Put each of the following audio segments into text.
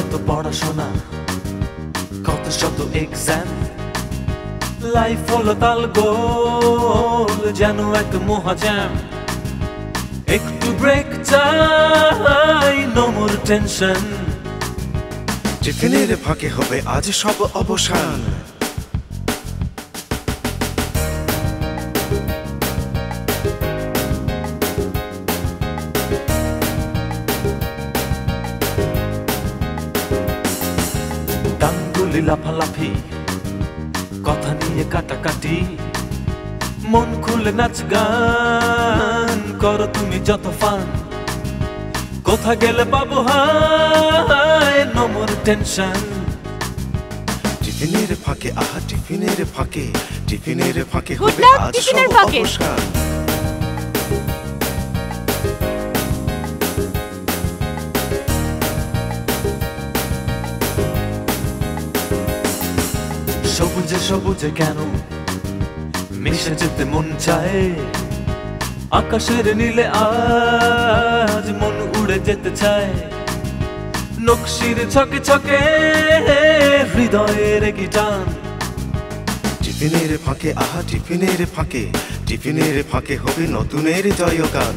এত পড়াশোনা, কত শত এক্সাম, লাইফ হলো তাল গোল যেন এক মহাজ্যাম। একটু ব্রেক চাই, নো মোর টেনশন। টিফিনের ফাঁকে হবে আজ সব অবসান। ডাঙ্গুলি লাফালাফি, কথা নিয়ে কাটাকাটি, মন খুলে নাচ গান করো তুমি যত ফান। কোথা গেলে পাবো হায়, নো মোর টেনশন। টিফিনের ফাঁকে আহা টিফিনের ফাঁকে, টিফিনের ফাঁকে হবে আজ সব অবসান। সবুজে সবুজে কেন মিশে যেতে মন চায়, আকাশের নীলে আজ মন উড়ে যেতে চায়। নকশির ছকে ছকে হৃদয়ের গিটান। টিফিনের ফাঁকে আহা টিফিনের ফাঁকে, টিফিনের ফাঁকে হবে নতুনের জয়গান।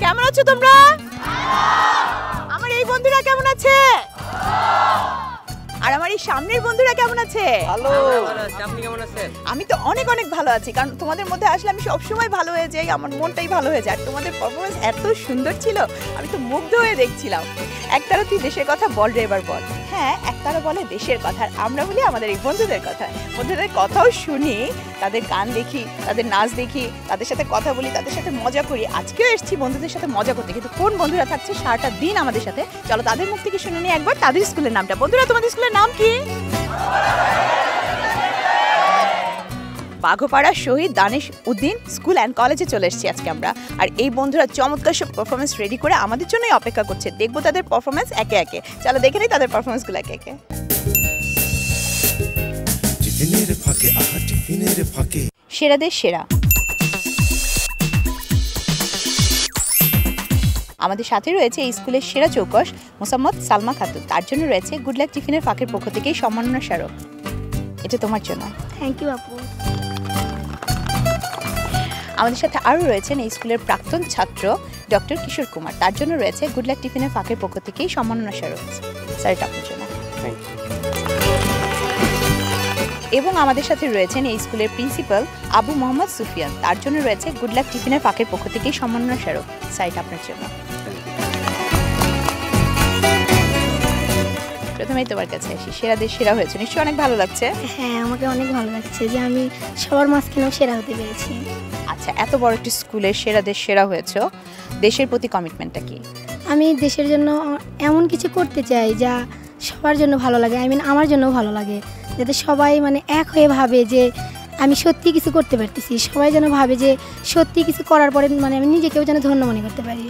কেমন আছো তোমরা? আমার এই বন্ধুরা কেমন আছে? আর আমার এই সামনের বন্ধুরা কেমন আছে? ভালো। আপনি কেমন আছেন? আমি তো অনেক অনেক ভালো আছি, কারণ তোমাদের মধ্যে আসলে আমি সবসময় ভালো হয়ে যাই, আমার মনটাই ভালো হয়ে যায়। তোমাদের পারফরমেন্স এত সুন্দর ছিল, আমি তো মুগ্ধ হয়ে দেখছিলাম। একতারা তুই দেশের কথা বল রে, এবার বল। হ্যাঁ, একতারা বলে দেশের কথা, আর আমরা বলি আমাদের এই বন্ধুদের কথা। বন্ধুদের কথাও শুনি, তাদের গান দেখি, তাদের নাচ দেখি, তাদের সাথে কথা বলি, তাদের সাথে মজা করি। আজকেও এসেছি বন্ধুদের সাথে মজা করতে, কিন্তু কোন বন্ধুরা থাকছে সারাটা দিন আমাদের সাথে, চলো তাদের মুখ থেকে শুনে নিই একবার তাদের স্কুলের নামটা। বন্ধুরা, তোমাদের স্কুলের নাম কি? বাঘপাড়া শহীদ দানিশ উদ্দিন স্কুল অ্যান্ড কলেজে চলে এসেছি আজকে আমরা। আর এই বন্ধুরা চমৎকার সব পারফরমেন্স রেডি করে আমাদের জন্যই অপেক্ষা করছে। দেখবো তাদের পারফরমেন্স একে একে। চলো দেখে নিই তাদের পারফরমেন্সগুলো একে একে। টিফিনের ফাঁকে আহা টিফিনের ফাঁকে, সেরাদের সেরা। আমাদের সাথে রয়েছে এই স্কুলের সেরা চৌকস মোসাম্মদ সালমা খাতুন, তার জন্য রয়েছে গুড লাক টিফিনের ফাঁকের পক্ষ থেকেই সম্মাননা স্মারক। এটা তোমার জন্য। থ্যাংক ইউ আপু। আমাদের সাথে আরও রয়েছেন এই স্কুলের প্রাক্তন ছাত্র ডক্টর কিশোর কুমার, তার জন্য রয়েছে গুড লাক টিফিনের ফাঁকের পক্ষ থেকেই সম্মাননা স্মারক। স্যার, এটা আপনার জন্য। এবং আমাদের সাথে রয়েছেন এই স্কুলের প্রিন্সিপাল আবু মোহাম্মদ সুফিয়ান, তার জন্য রয়েছে গুড লাক টিফিনের ফাঁকের পক্ষ থেকেই সম্মাননা স্মারক। স্যার, এটা আপনার জন্য। প্রথমেই তোমার কাছে আসি, সেরা দেশ সেরা হয়েছে, নিশ্চয়ই অনেক ভালো লাগছে। হ্যাঁ, আমাকে অনেক ভালো লাগছে যে আমি সবার মাঝখানেও সেরা হতে পেরেছি। আচ্ছা, এত বড় একটি স্কুলে সেরা দেশ সেরা হয়েছো, দেশের প্রতি কমিটমেন্টটা কি? আমি দেশের জন্য এমন কিছু করতে চাই যা সবার জন্য ভালো লাগে, আমার জন্য ভালো লাগে, যাতে সবাই মানে এক হয়ে ভাবে যে আমি সত্যি কিছু করতে পারতেছি, সবাই যেন ভাবে যে সত্যি কিছু করার পরে মানে আমি নিজেকেও যেন ধন্য মনে করতে পারি।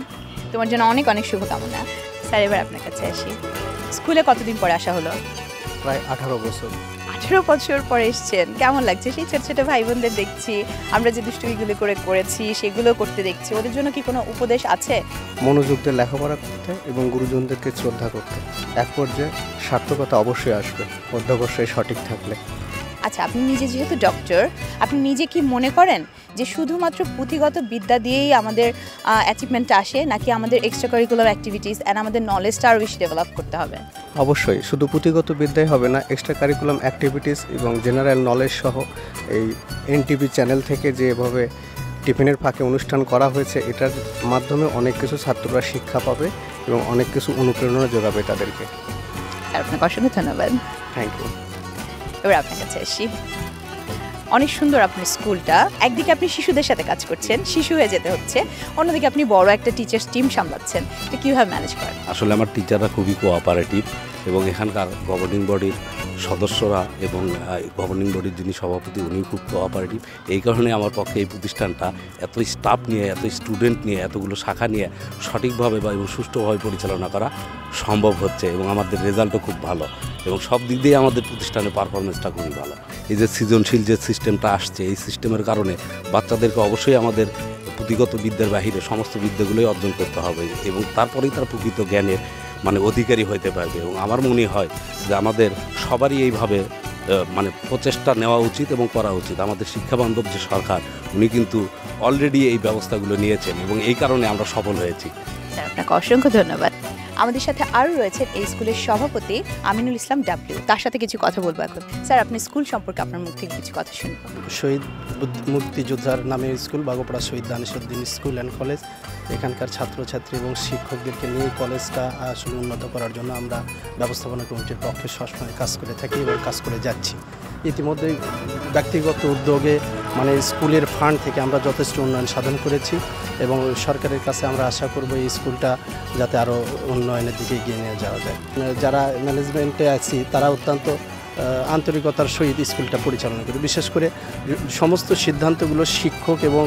তোমার জন্য অনেক অনেক শুভকামনা। স্যার, এবার আপনার কাছে আসি, স্কুলে কতদিন পরে আসা হলো? প্রায় 18 বছর। 18 বছর পরে এসছেন, কেমন লাগছে? সেই ছোট ছোট ভাই বোনদের দেখছি, আমরা যে দুষ্টুমিগুলো করেছি সেগুলো করতে দেখছি, ওদের জন্য কি কোনো উপদেশ আছে? মনোযোগ দিয়ে লেখাপড়া করতে এবং গুরুজনদেরকে শ্রদ্ধা করতে। এক পর্যায়ে সার্থকতা অবশ্যই আসবে, অধ্যবসায় সঠিক থাকলে। আচ্ছা, আপনি নিজে যেহেতু ডক্টর, আপনি নিজে কি মনে করেন যে শুধুমাত্র পুঁথিগত বিদ্যা দিয়েই আমাদের অ্যাচিভমেন্টটা আসে, নাকি আমাদের এক্সট্রা কারিকুলার অ্যাক্টিভিটিস অ্যান্ড আমাদের নলেজটা আরও বেশি ডেভেলপ করতে হবে? অবশ্যই শুধু পুঁথিগত বিদ্যাই হবে না, এক্সট্রা কারিকুলাম অ্যাক্টিভিটিস এবং জেনারেল নলেজ সহ এই এনটিভি চ্যানেল থেকে যেভাবে টিফিনের ফাঁকে অনুষ্ঠান করা হয়েছে, এটার মাধ্যমে অনেক কিছু ছাত্ররা শিক্ষা পাবে এবং অনেক কিছু অনুপ্রেরণা যোগাবে তাদেরকে। স্যার, আপনাকে অসংখ্য ধন্যবাদ। Thank you. এবার আপনার কাছে আসি, অনেক সুন্দর আপনার স্কুলটা। একদিকে আপনি শিশুদের সাথে কাজ করছেন, শিশু হয়ে যেতে হচ্ছে, অন্যদিকে আপনি বড় একটা টিচার্স টিম সামলাচ্ছেন, এটা কীভাবে ম্যানেজ করেন? আসলে আমার টিচাররা খুবই কোঅপারেটিভ এবং এখানকার গভর্নিং বডির সদস্যরা এবং গভর্নিং বডির যিনি সভাপতি উনি খুব কোঅপারেটিভ। এই কারণে আমার পক্ষে এই প্রতিষ্ঠানটা এত স্টাফ নিয়ে, এত স্টুডেন্ট নিয়ে, এতগুলো শাখা নিয়ে সঠিকভাবে বা এবং সুষ্ঠুভাবে পরিচালনা করা সম্ভব হচ্ছে এবং আমাদের রেজাল্টও খুব ভালো এবং সব দিক দিয়ে আমাদের প্রতিষ্ঠানের পারফরমেন্সটা খুবই ভালো। এই যে সৃজনশীল যে সিস্টেমটা আসছে, এই সিস্টেমের কারণে বাচ্চাদেরকে অবশ্যই আমাদের পুঁথিগত বিদ্যার বাহিরে সমস্ত বিদ্যাগুলোই অর্জন করতে হবে এবং তারপরেই তার প্রকৃত জ্ঞানের মানে অধিকারী হইতে পারবে। এবং আমার মনে হয় যে আমাদের সবারই এইভাবে মানে প্রচেষ্টা নেওয়া উচিত এবং করা উচিত। আমাদের শিক্ষাবান্ধব যে সরকার, উনি কিন্তু অলরেডি এই ব্যবস্থাগুলো নিয়েছেন এবং এই কারণে আমরা সফল হয়েছি। স্যার, আপনাকে অসংখ্য ধন্যবাদ। আমাদের সাথে আরও রয়েছেন এই স্কুলের সভাপতি আমিনুল ইসলাম ডাব্লিউ, তার সাথে কিছু কথা বলবো এখন। স্যার, আপনি স্কুল সম্পর্কে আপনার মুখ থেকে কিছু কথা শুনবো। শহীদ মুক্তিযোদ্ধার নামে school, Bagopara Shahid Danishuddin school and college. এখানকার ছাত্রছাত্রী এবং শিক্ষকদেরকে নিয়ে কলেজটা আসলে উন্নত করার জন্য আমরা ব্যবস্থাপনা কমিটির পক্ষে সবসময় কাজ করে থাকি এবং কাজ করে যাচ্ছি। ইতিমধ্যে ব্যক্তিগত উদ্যোগে মানে স্কুলের ফান্ড থেকে আমরা যথেষ্ট উন্নয়ন সাধন করেছি এবং সরকারের কাছে আমরা আশা করব এই স্কুলটা যাতে আরও উন্নয়নের দিকে এগিয়ে নিয়ে যাওয়া যায়। যারা ম্যানেজমেন্টে আছি তারা অত্যন্ত আন্তরিকতার সহিত স্কুলটা পরিচালনা করে, বিশেষ করে সমস্ত সিদ্ধান্তগুলো শিক্ষক এবং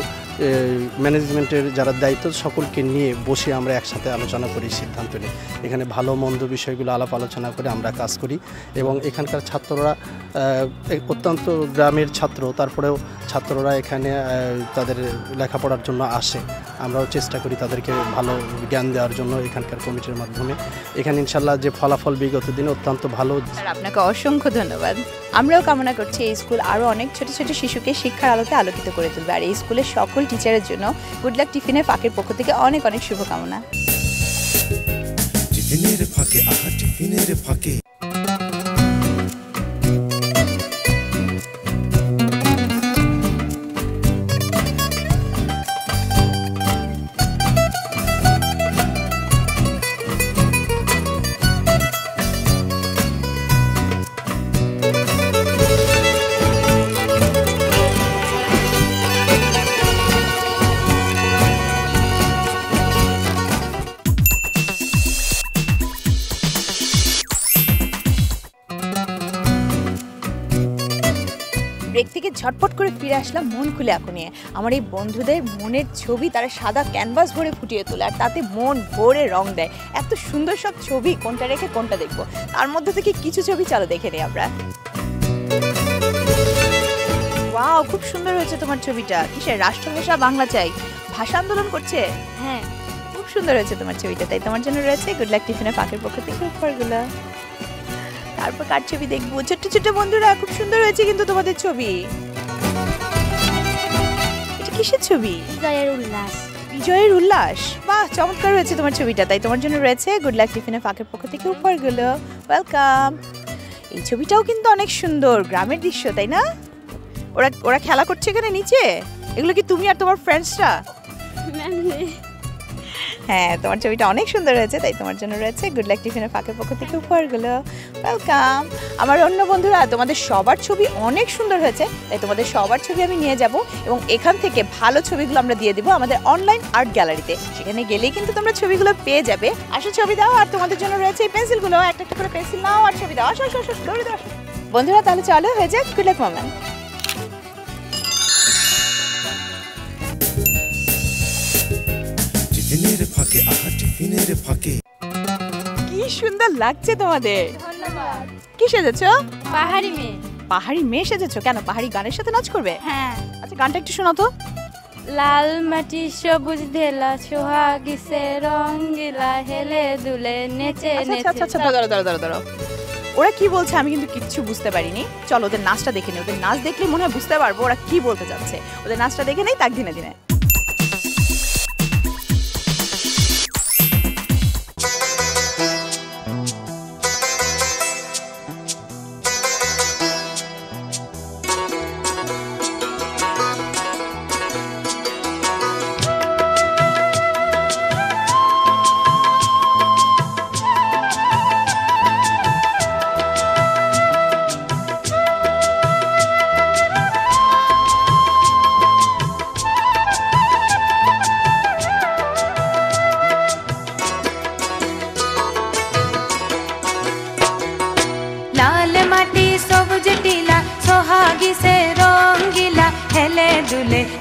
ম্যানেজমেন্টের যারা দায়িত্ব সকলকে নিয়ে বসে আমরা একসাথে আলোচনা করি, সিদ্ধান্ত নিই। এখানে ভালো মন্দ বিষয়গুলো আলাপ আলোচনা করে আমরা কাজ করি এবং এখানকার ছাত্ররা অত্যন্ত গ্রামের ছাত্র, তারপরেও ছাত্ররা এখানে তাদের লেখাপড়ার জন্য আসে। আমরাও চেষ্টা করি তাদেরকে ভালো জ্ঞান দেওয়ার জন্য এখানকার কমিটির মাধ্যমে। এখানে ইনশাল্লাহ যে ফলাফল বিগত দিনে অত্যন্ত ভালো। স্যার, আপনাকে অসংখ্য ধন্যবাদ। আমরাও কামনা করছি এই স্কুল আরও অনেক ছোট ছোট শিশুকে শিক্ষার আলোতে আলোকিত করে তুলবে, আর এই স্কুলের সকল টিচারের জন্য গুড লাক টিফিনের ফাঁকের পক্ষ থেকে অনেক অনেক শুভকামনা। টিফিনের ফাঁকে, আহা টিফিনের ফাঁকে। ব্রেক থেকে ঝটপট করে ফিরে আসলাম মন খুলে আঁকো নিয়ে। আমার এই বন্ধুদের মনের ছবি তারা সাদা ক্যানভাস ভরে ফুটিয়ে তোলে আর তাতে মন ভরে রং দেয়। এত সুন্দর সব ছবি, কোনটা রেখে কোনটা দেখবো, তার মধ্যে থেকে কিছু ছবি চলো দেখে নিই আমরা। ওয়াও, খুব সুন্দর হয়েছে তোমার ছবিটা। কিসের রাষ্ট্রভাষা বাংলা চাই, ভাষা আন্দোলন করছে? হ্যাঁ, খুব সুন্দর হয়েছে তোমার ছবিটা। তাই তোমার জন্য রয়েছে গুড লাক টিফিনের ফাঁকের পক্ষ থেকে উপহারগুলো। তারপর কার ছবি দেখবো? ছোট্ট ছোট্ট বন্ধুরা, খুব সুন্দর হয়েছে কিন্তু তোমাদের ছবি। এটা কিসের ছবি? বিজয়ের উল্লাস। বিজয়ের উল্লাস, বাহ, চমৎকার হয়েছে তোমার ছবিটা। তাই তোমার জন্য রয়েছে গুড লাক টিফিনের ফাঁকের পক্ষ থেকে উপহারগুলো। ওয়েলকাম। এই ছবিটাও কিন্তু অনেক সুন্দর, গ্রামের দৃশ্য, তাই না? ওরা খেলা করছে এখানে নিচে। এগুলো কি তুমি আর তোমার ফ্রেন্ডসরা? হ্যাঁ, তোমার ছবিটা অনেক সুন্দর হয়েছে, তাই তোমার জন্য রয়েছে গুড লাক টিফিনের ফাঁকের পক্ষ থেকে উপহারগুলো। ওয়েলকাম। আমার অন্য বন্ধুরা, তোমাদের সবার ছবি অনেক সুন্দর হয়েছে, তাই তোমাদের সবার ছবি আমি নিয়ে যাব এবং এখান থেকে ভালো ছবিগুলো আমরা দিয়ে দিব আমাদের অনলাইন আর্ট গ্যালারিতে। সেখানে গেলেই কিন্তু তোমরা ছবিগুলো পেয়ে যাবে। আসো ছবি দাও, আর তোমাদের জন্য রয়েছে এই পেন্সিলগুলো। একটা একটা করে পেন্সিল নাও আর ছবি দাও। আসো আসো আসো, দৌড়ে দাও। বন্ধুরা, তাহলে চলো হয়ে যাক গুড লাক মোমেন্ট। টিফিনের ফাঁকে আহা টিফিনের ফাঁকে। কি সুন্দর লাগছে তোমাদের। ধন্যবাদ। কি সেজেছো? পাহাড়ি মেয়ে। পাহাড়ি মেয়ে সেজেছো কেন? পাহাড়ি গানের সাথে নাচ করবে? হ্যাঁ। আচ্ছা, গানটা একটু শোনাও তো। লাল মাটি সবুজ ধেলা সোহাগিসে রঙ্গিলা হেলে দুলে নেচে আচ্ছা আচ্ছা আচ্ছা, দাঁড়াও। ওরা কি বলছে আমি কিন্তু কিচ্ছু বুঝতে পারিনি। চলো ওদের নাচটা দেখে নিই। ওদের নাচ দেখলে মনে হয় বুঝতে পারবো ওরা কি বলতে যাচ্ছে। ওদের নাচটা দেখে নেই, তাক দিনে দিনে।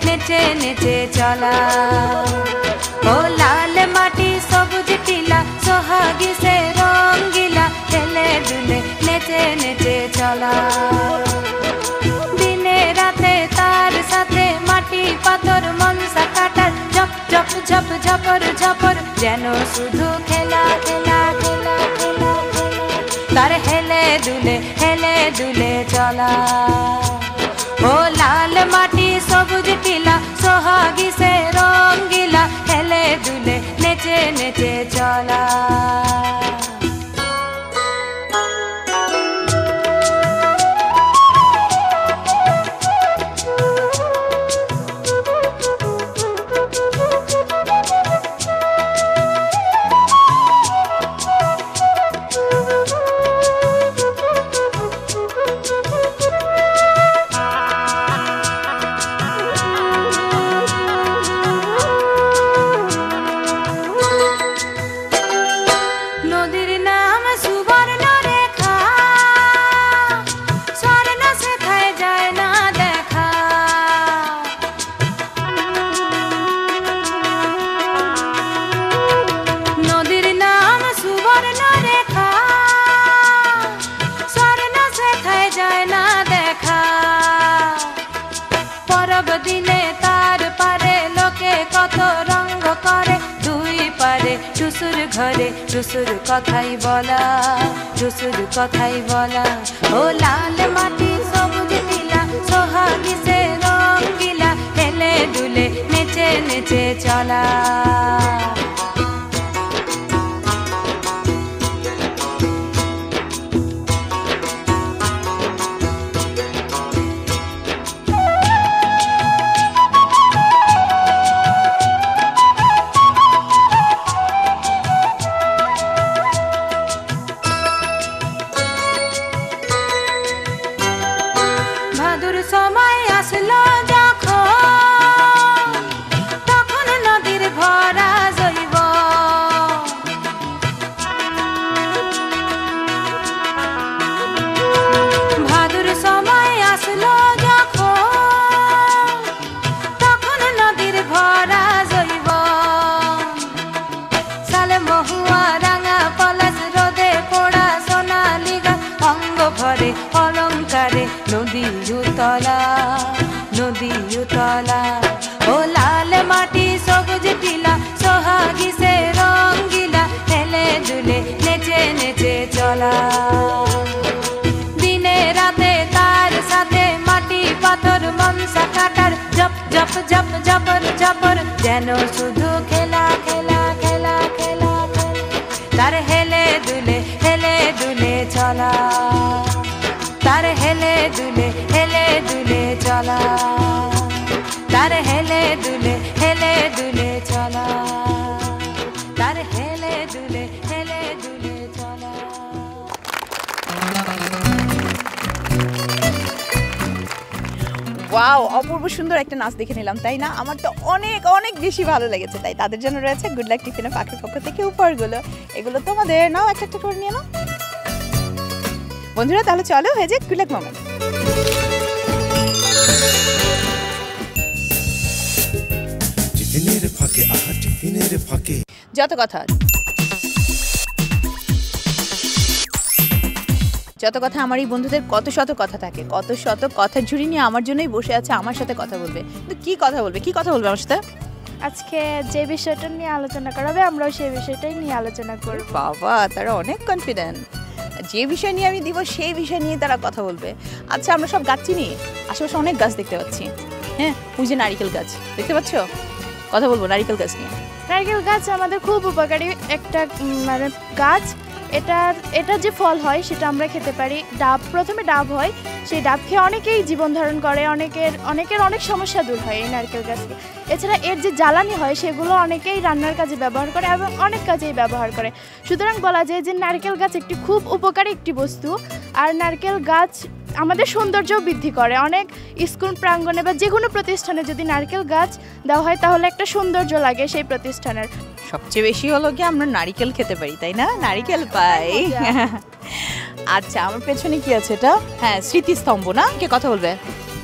নেচে নেচে চলা ও লাল মাটি সবুজ টিলা সোহাগী সে রঙ্গিলা খেলে দুলে নেচে নেচে চলা দিনে রাতে তার সাথে মাটি পাথর মনসা কাটার ঝপ ঝপ ঝপ ঝপর ঝপর যেন শুধু খেলা খেলা খেলা খেলা তার হেলে দুলে চলা ও লাল মাটি সবুজ টিলা সোহাগী সে রঙ্গিলা হেলে দুলে নেচে নেচে চলা ঘরে টুসুর কথাই বলা ও লাল মাটি সবুজ টিলা সোহাগী সে রঙ্গিলা হেলে দুলে নেচে নেচে চলা নদী উতলা ও লাল মাটি সবুজ টিলা সোহাগী সে রঙ্গিলা হেলে দুলে নেচে নেচে চলা দিনে রাতে তার সাথে মাটি পাথর মনসা কাটার ঝপ ঝপ ঝপ ঝপর ঝপর যেন শুধু খেলা খেলা খেলা খেলা তার হেলে দুলে চলা তার হেলে দুলে চলা তার হেলে দুলে চলা ওয়াও, অপূর্ব সুন্দর একটা নাচ দেখে নিলাম, তাই না? আমার তো অনেক অনেক বেশি ভালো লেগেছে। তাই তাদের জন্য রয়েছে গুড লাক টিফিনের পাখির পক্ষ থেকে উপহারগুলো। এগুলো তোমাদের, নাও একটা একটা করে নিয়ে নাও বন্ধুরা। তাহলে চলো হয়ে যাক গুড লাক মোমেন্ট। টিফিনের ফাঁকে আহা টিফিনের ফাঁকে যত কথা আমার এই বন্ধুদের কত শত কথা থাকে, কত শত কথার ঝুড়ি নিয়ে আমার জন্যই বসে আছে, আমার সাথে কথা বলবে। কিন্তু কি কথা বলবে আমার সাথে? আজকে যে বিষয়টা নিয়ে আলোচনা করা হবে আমরাও সেই বিষয়টাই নিয়ে আলোচনা করব। বাবা, তারা অনেক কনফিডেন্ট। যে বিষয় নিয়ে আমি দিব সেই বিষয় নিয়ে তারা কথা বলবে। আচ্ছা, আমরা সব গাছ চিনি, আশেপাশে অনেক গাছ দেখতে পাচ্ছি। হ্যাঁ, ওই যে নারিকেল গাছ দেখতে পাচ্ছ, কথা বলবো নারিকেল গাছ নিয়ে। নারকেল গাছ আমাদের খুব উপকারী একটা মানে গাছ। এটা যে ফল হয় সেটা আমরা খেতে পারি। প্রথমে ডাব হয়, সেই ডাব খেয়ে অনেকেই জীবন ধারণ করে, অনেকের অনেক সমস্যা দূর হয় এই নারকেল গাছকে। এছাড়া এর যে জ্বালানি হয় সেগুলো অনেকেই রান্নার কাজে ব্যবহার করে এবং অনেক কাজেই ব্যবহার করে। সুতরাং বলা যায় যে নারকেল গাছ একটি খুব উপকারী একটি বস্তু। আর নারকেল গাছ আমাদের সৌন্দর্যও বৃদ্ধি করে। অনেক স্কুল প্রাঙ্গণে বা যে কোনো প্রতিষ্ঠানে যদি নারকেল গাছ দেওয়া হয় তাহলে একটা সৌন্দর্য লাগে সেই প্রতিষ্ঠানের। সবচেয়ে বেশি হলো কি আমরা নারিকেল খেতে পারি, তাই না? নারিকেল পাই। আচ্ছা, আমার পেছনে কি আছে এটা? হ্যাঁ, স্মৃতিস্তম্ভ না? কে কথা বলবে?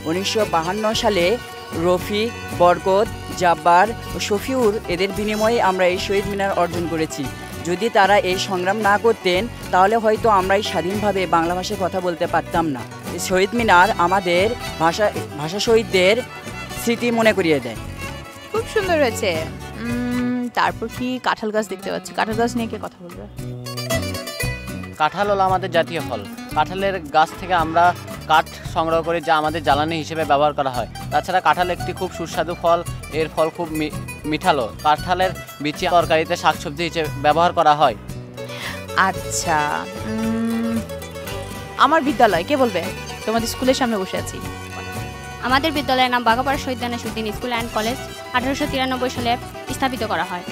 1952 সালে রফিক, বরকত, জাব্বার ও শফিউর এদের বিনিময়ে আমরা এই শহীদ মিনার অর্জন করেছি। যদি তারা এই সংগ্রাম না করতেন তাহলে হয়তো আমরা এই স্বাধীনভাবে বাংলা ভাষায় কথা বলতে পারতাম না। এই শহীদ মিনার আমাদের ভাষা শহীদদের স্মৃতি মনে করিয়ে দেয়। খুব সুন্দর হয়েছে। তারপর কি কাঁঠাল গাছ দেখতে পাচ্ছি, কাঁঠাল গাছ নিয়ে কে কথা বলবে? কাঁঠাল হলো আমাদের জাতীয় ফল। কাঁঠালের গাছ থেকে আমরা কাঠ সংগ্রহ করি যা আমাদের জ্বালানি হিসেবে ব্যবহার করা হয়। তাছাড়া কাঁঠাল একটি খুব সুস্বাদু ফল, এর ফল খুব মিঠালো। কাঁঠালের বিচি তরকারিতে শাকসবজি হিসেবে ব্যবহার করা হয়। আচ্ছা, আমার বিদ্যালয় কে বলবে? তোমাদের স্কুলের সামনে বসে আছি। আমাদের বিদ্যালয়ের নাম বাঘাপাড়া শহীদ দানেশুদ্দিন স্কুল অ্যান্ড কলেজ 1893 সালে স্থাপিত করা হয়।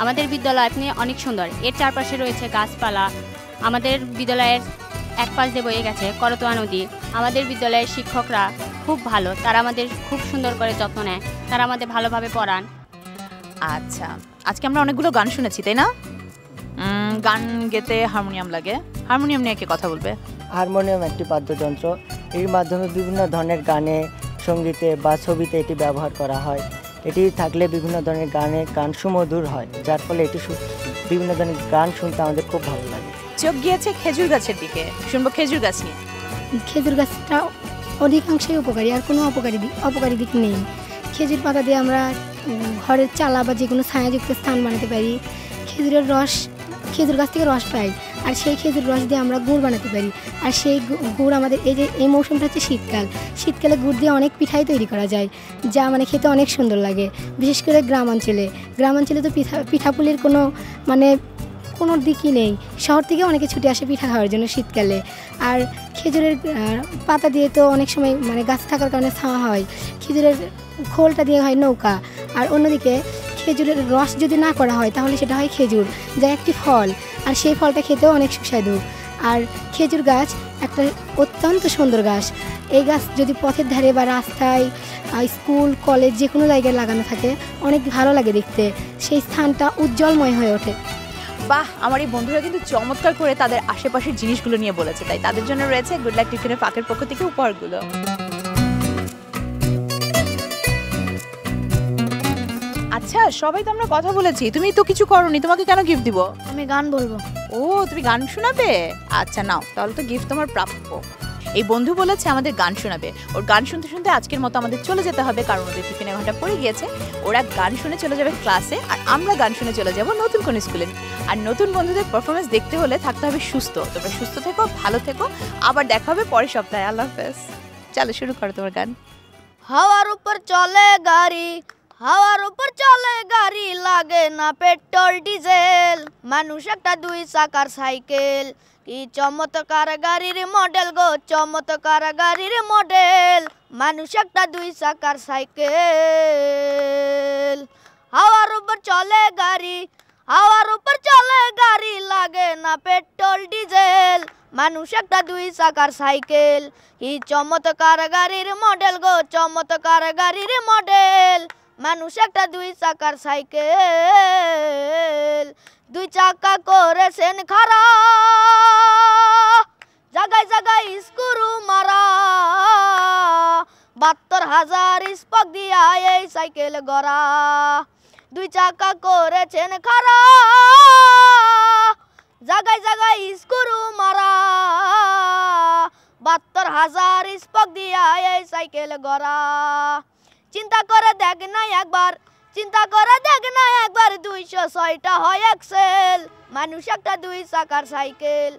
আমাদের বিদ্যালয় আপনি অনেক সুন্দর। এর চারপাশে রয়েছে গাছপালা। আমাদের বিদ্যালয়ের এক পাশ দিয়ে বয়ে গেছে করতোয়া নদী। আমাদের বিদ্যালয়ের শিক্ষকরা খুব ভালো, তারা আমাদের খুব সুন্দর করে যত্ন নেয়, তারা আমাদের ভালোভাবে পড়ান। আচ্ছা, আজকে আমরা অনেকগুলো গান শুনেছি, তাই না? গান গেতে হারমোনিয়াম লাগে। হারমোনিয়াম নিয়ে কে কথা বলবে? হারমোনিয়াম একটি বাদ্যযন্ত্র। এর মাধ্যমে বিভিন্ন ধরনের গানে, সঙ্গীতে বা ছবিতে এটি ব্যবহার করা হয়। এটি থাকলে বিভিন্ন ধরনের গান সুমধুর হয়, যার ফলে এটি বিভিন্ন ধরনের গান শুনতে আমাদের খুব ভালো লাগে। চোখ গিয়েছে খেজুর গাছের দিকে, শুনবো খেজুর গাছ নিয়ে। খেজুর গাছটা অধিকাংশই উপকারী, আর কোনো অপকারী দিক নেই। খেজুর পাতা দিয়ে আমরা ঘরের চালা বা যে কোনো ছায়াযুক্ত স্থান বানাতে পারি। খেজুর গাছ থেকে রস পাই, আর সেই খেজুর রস দিয়ে আমরা গুড় বানাতে পারি। আর সেই গুড় আমাদের এই মৌসুমটা হচ্ছে শীতকালে গুড় দিয়ে অনেক পিঠাই তৈরি করা যায়, যা মানে খেতে অনেক সুন্দর লাগে। বিশেষ করে গ্রামাঞ্চলে তো পিঠাপুলির কোনো দিকই নেই। শহর থেকে অনেকে ছুটে আসে পিঠা খাওয়ার জন্য শীতকালে। আর খেজুরের পাতা দিয়ে তো অনেক সময় গাছ থাকার কারণে ছাওয়া হয়। খেজুরের খোলটা দিয়ে হয় নৌকা। আর অন্যদিকে খেজুরের রস যদি না করা হয় তাহলে সেটা হয় খেজুর, যা একটি ফল, আর সেই ফলটা খেতেও অনেক সুস্বাদু। আর খেজুর গাছ একটা অত্যন্ত সুন্দর গাছ। এই গাছ যদি পথের ধারে বা রাস্তায়, স্কুল, কলেজ যে কোনো জায়গায় লাগানো থাকে অনেক ভালো লাগে দেখতে, সেই স্থানটা উজ্জ্বলময় হয়ে ওঠে। বাহ, আমার এই বন্ধুরা কিন্তু চমৎকার করে তাদের আশেপাশের জিনিসগুলো নিয়ে বলেছে। তাই তাদের জন্য রয়েছে গুড লাক টিফিনের পাকের পক্ষ থেকে উপহারগুলো। আচ্ছা, সবাই তো আমরা কথা বলেছি, তুমি তো কিছু করোনি, তোমাকে কেন গিফট দিব? আমি গান বলবো। ও, তুমি গান শোনাবে? আচ্ছা নাও, তাহলে তো গিফট তোমার প্রাপ্য। এই বন্ধু বলেছে আমাদের গান শোনাবে। ওর গান শুনতে শুনতে আজকের মতো আমাদের চলে যেতে হবে, কারণ ওদের টিফিনে ঘন্টা পড়ে গিয়েছে। ওরা গান শুনে চলে যাবে ক্লাসে, আর আমরা গান শুনে চলে যাব নতুন কোন স্কুলে। আর নতুন বন্ধুদের পারফরমেন্স দেখতে হলে থাকতে হবে সুস্থ। তোমরা সুস্থ থেকো, ভালো থেকো, আবার দেখা হবে পরের সপ্তাহে। আল্লাহ হাফেজ। চলো শুরু করো তোমার গান। হাওয়ার উপর চলে গাড়ি, হাওয়ার উপর চলে গাড়ি, লাগে না পেট্রোল ডিজেল, মানুষ একটা 2 চাকার সাইকেল। কি চমৎকার গাড়ির মডেল গো, চমৎকার গাড়ির মডেল, মানুষ একটা 2 চাকার সাইকেল। হাওয়ার উপর চলে গাড়ি, হাওয়ার উপর চলে গাড়ি, লাগে না পেট্রোল ডিজেল, মানুষ একটা 2 চাকার সাইকেল কি চমৎকার গাড়ির মডেল গো চমৎকার গাড়ির মডেল মানুষ একটা 2 চাকার সাইকেল 2 চাকা করেছেন খাড়া জায়গায় জায়গায় স্ক্রু মারা 72,000 স্পক দিয়া এই সাইকেল গড়া 2 চাকা করেছেন খাড়া জায়গায় জায়গায় স্ক্রু মারা 72,000 স্পক দিয়া এই সাইকেল গড়া চিন্তা করে দেখ না একবার 206টা হয় এক্সেল মানুষ একটা 2 চাকার সাইকেল